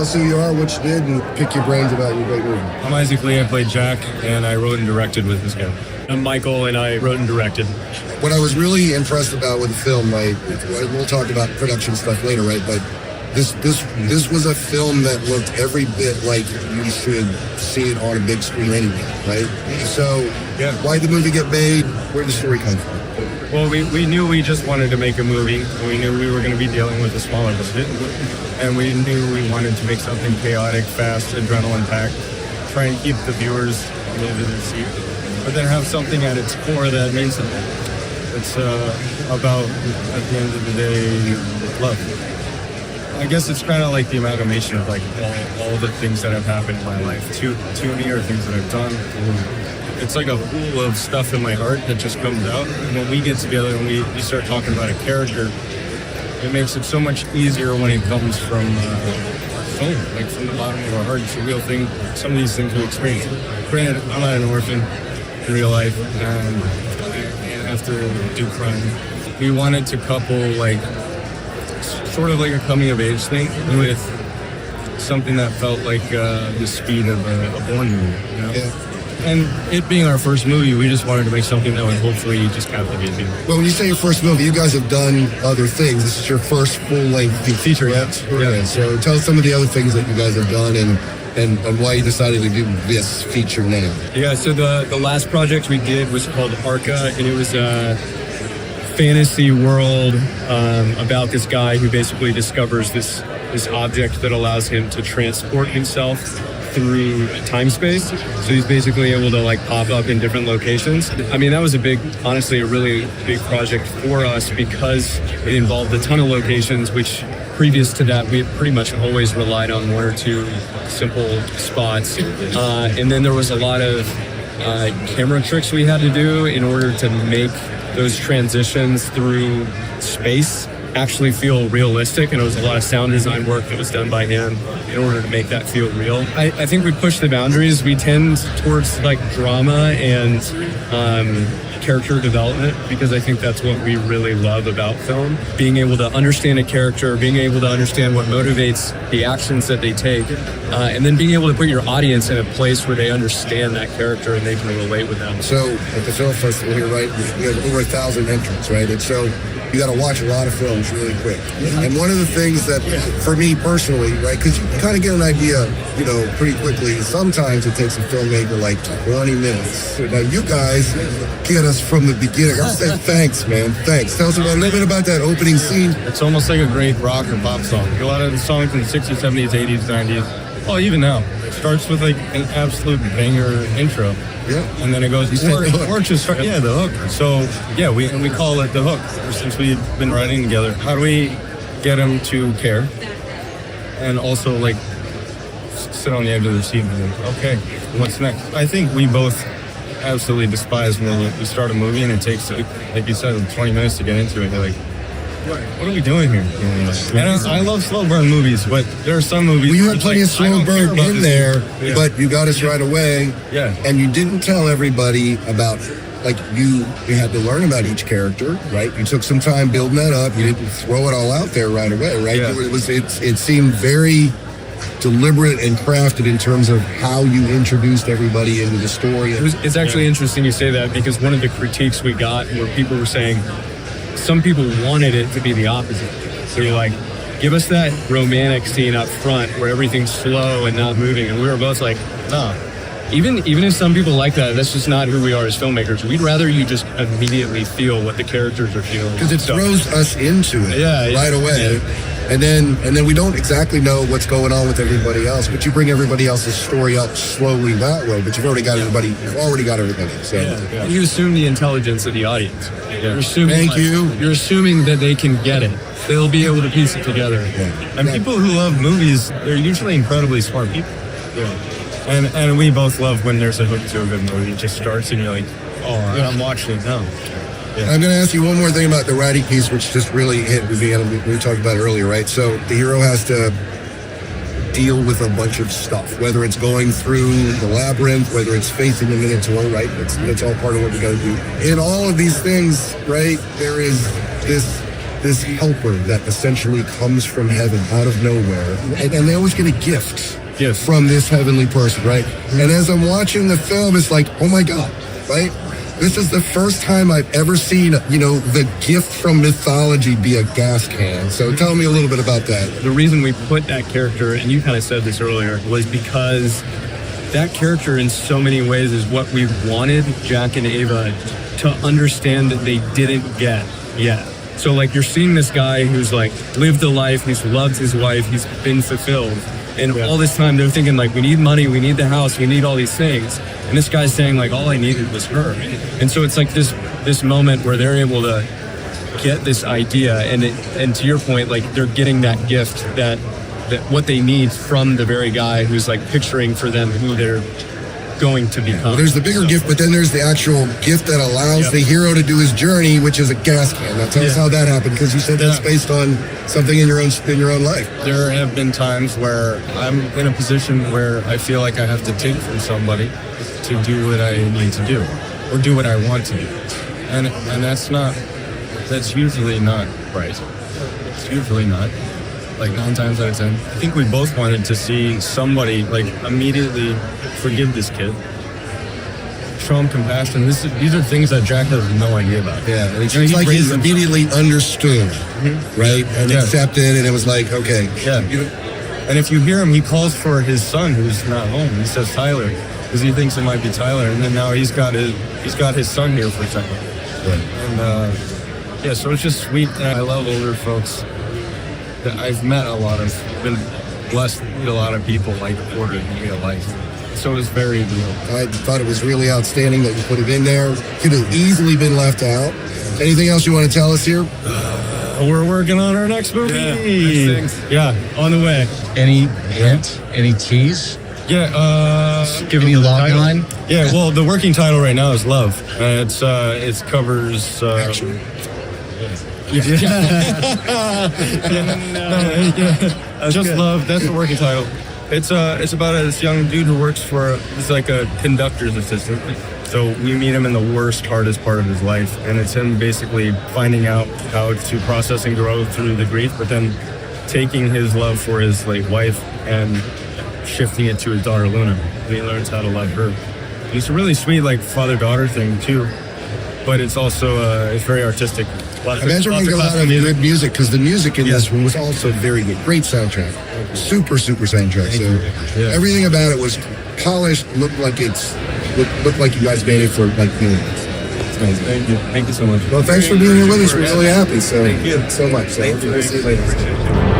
tell us who you are, what you did, and pick your brains about your great movie. I'm Isaac Lee. I played Jack, and I wrote and directed with this guy. I'm Michael, and I wrote and directed. What I was really impressed about with the film, like, we'll talk about production stuff later, right? But this was a film that looked every bit like you should see it on a big screen anyway, right? So, why did the movie get made? Where did the story come from? Well, we knew we just wanted to make a movie. We knew we were going to be dealing with a smaller budget, and we knew we wanted to make something chaotic, fast, adrenaline-packed, try and keep the viewers on the edge of their seat, but then have something at its core that means something. It's about, at the end of the day, love. I guess it's kind of like the amalgamation of like all the things that have happened in my life. To me are things that I've done. It's like a pool of stuff in my heart that just comes out. And when we get together and we start talking about a character, it makes it so much easier when it comes from our soul, like from the bottom of our heart. It's a real thing. Some of these things we experience. Granted, I'm not an orphan in real life, and I have to do crime. We wanted to couple like sort of like a coming of age thing with something that felt like the speed of a Bourne movie, you know? Yeah. And it being our first movie, we just wanted to make something that would hopefully just captivate people. Well, when you say your first movie, you guys have done other things. This is your first full-length feature, right? Yeah. So tell us some of the other things that you guys have done and why you decided to do this feature now. Yeah, so the last project we did was called Arca, and it was a fantasy world about this guy who basically discovers this object that allows him to transport himself through time-space. So he's basically able to like pop up in different locations. I mean, that was honestly a really big project for us because it involved a ton of locations, which previous to that, we had pretty much always relied on one or two simple spots. And then there was a lot of camera tricks we had to do in order to make those transitions through space actually feel realistic, and it was a lot of sound design work that was done by him in order to make that feel real. I think we push the boundaries. We tend towards like drama and character development because I think that's what we really love about film. Being able to understand a character, being able to understand what motivates the actions that they take, and then being able to put your audience in a place where they understand that character and they can relate with them. So at the film festival here, right, we have over 1,000 entrants, right? And so you got to watch a lot of films really quick. And one of the things that, for me personally, right, because you kind of get an idea, you know, pretty quickly. Sometimes it takes a filmmaker like 20 minutes. Now, you guys get us from the beginning. I said, thanks, man. Thanks. Tell us a little bit about that opening scene. It's almost like a great rock or pop song. A lot of the songs in the 60s, 70s, 80s, 90s. Well, even now. It starts with like an absolute banger intro. Yeah. And then it goes, or just start, the hook. So, we call it the hook since we've been writing together. How do we get them to care? And also, like, sit on the edge of their seat and think, okay, what's next? I think we both absolutely despise when we start a movie and it takes, like you said, 20 minutes to get into it. You're like, what are we doing here? And I love slow burn movies, but there are some movies. Well, you had plenty of slow burn in there, but you got us right away. Yeah. And you didn't tell everybody about, like, you had to learn about each character, right? You took some time building that up. You didn't throw it all out there right away, right? Yeah. It seemed very deliberate and crafted in terms of how you introduced everybody into the story. It's actually interesting you say that because one of the critiques we got where people were saying, some people wanted it to be the opposite. So you're like, give us that romantic scene up front where everything's slow and not moving. And we were both like, no. Even if some people like that, that's just not who we are as filmmakers. We'd rather you just immediately feel what the characters are feeling. Because it throws us into it right away. Yeah. And then we don't exactly know what's going on with everybody else, but you bring everybody else's story up slowly that way, but you've already got everybody. So. Yeah. You assume the intelligence of the audience. You're assuming, You're assuming that they can get it. They'll be able to piece it together. Yeah. And people who love movies, they're usually incredibly smart people. Yeah. And we both love when there's a hook to a good movie. It just starts and you're like, I'm watching it now. Yeah. I'm going to ask you one more thing about the writing piece, which just really hit me, and we talked about it earlier, right? So the hero has to deal with a bunch of stuff, whether it's going through the labyrinth, whether it's facing the Minotaur, right? That's all part of what we got to do. In all of these things, right, there is this this helper that essentially comes from heaven out of nowhere, and they always get a gift from this heavenly person, right? And as I'm watching the film, it's like, oh my God, right? This is the first time I've ever seen, the gift from mythology be a gas can. So tell me a little bit about that. The reason we put that character, and you kind of said this earlier, was because that character in so many ways is what we wanted Jack and Ava to understand that they didn't get yet. So like you're seeing this guy who's like lived a life, he's loved his wife, he's been fulfilled. And all this time they're thinking like, we need money, we need the house, we need all these things. And this guy's saying like, all I needed was her. And so it's like this moment where they're able to get this idea, and to your point, like they're getting that gift that what they need from the very guy who's like picturing for them who they're going to become. Well, there's the bigger gift, but then there's the actual gift that allows the hero to do his journey, which is a gas can. Now tell us how that happened, because you said that's based on something in your own life. There have been times where I'm in a position where I feel like I have to take from somebody to do what I need to do, or do what I want to do, and that's usually not right. It's usually not. Like 9 times out of 10. I think we both wanted to see somebody like immediately forgive this kid, show him compassion. These are things that Jack has no idea about. Yeah, and it's like he's immediately understood, right? And accepted, and it was like, okay. Yeah. And if you hear him, he calls for his son who's not home. He says Tyler, because he thinks it might be Tyler, and then now he's got his son here for a second. Right. And so it's just sweet. And I love older folks. I've met been blessed to meet a lot of people like Porter in real life. So it's very real. I thought it was really outstanding that you put it in there. Could have easily been left out. Anything else you want to tell us here? We're working on our next movie. Yeah, on the way. Any hint? Any tease? Yeah. Give me a log line? Yeah, well, the working title right now is Love. It covers... Just Love. That's the working title. It's about this young dude who works he's like a conductor's assistant. So we meet him in the worst, hardest part of his life, and it's him basically finding out how to process and grow through the grief, but then taking his love for his wife and shifting it to his daughter Luna. And he learns how to love her. It's a really sweet father-daughter thing too, but it's also it's very artistic. I imagine we get a lot of good music, because the music in this one was also very good. Great soundtrack. Super soundtrack. So everything about it was polished, looked like you guys made it for millions. Thank you. Thank you so much. Well, thanks for being here with us. We're really happy. So, thank you so much. So, we'll see you later.